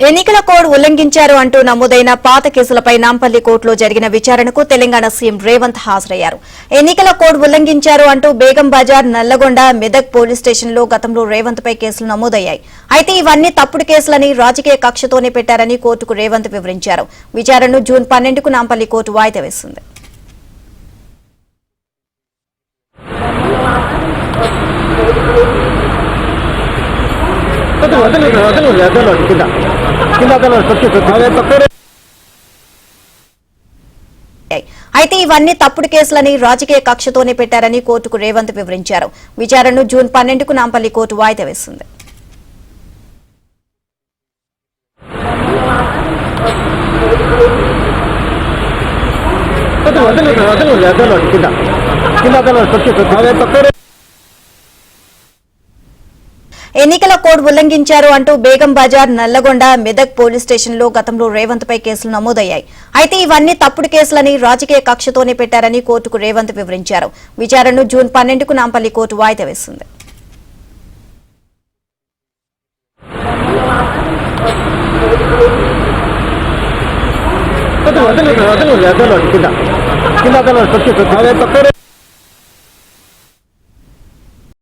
ఎన్నికల కోడ్ ఉల్లంఘించారు అంటూ నమోదైన పాత కేసులపై నాంపల్లి కోర్టులో జరిగిన విచారణకు తెలంగాణ సీఎం రేవంత్ హాజరయ్యారు. ఎన్నికల కోడ్ ఉల్లంఘించారు అంటూ బేగం బజార్, నల్లగొండ, మెదక్ పోలీస్ స్టేషన్లో గతంలో రేవంత్ పై కేసులు నమోదయ్యాయి. అయితే ఇవన్నీ తప్పుడు కేసులని రాజకీయ కక్షతోనే పెట్టారని కోర్టుకు రేవంత్ వివరించారు. విచారణను జూన్ 12కు నాంపల్లి కోర్టు వాయిదా వేసింది. అయితే ఇవన్నీ తప్పుడు కేసులని రాజకీయ కక్షతోనే పెట్టారని కోర్టుకు రేవంత్ వివరించారు. విచారణను జూన్ 12కు నాంపల్లి కోర్టు వాయిదా వేసింది. ఎన్నికల కోడ్ ఉల్లంఘించారు అంటూ బేగం బజార్, నల్లగొండ, మెదక్ పోలీస్ స్టేషన్లో గతంలో రేవంత్ పై కేసులు నమోదయ్యాయి. అయితే ఇవన్నీ తప్పుడు కేసులని రాజకీయ కక్షతోనే పెట్టారని కోర్టుకు రేవంత్ వివరించారు. విచారణను జూన్ 12కు నాంపల్లి కోర్టు వాయిదా వేసింది. కింద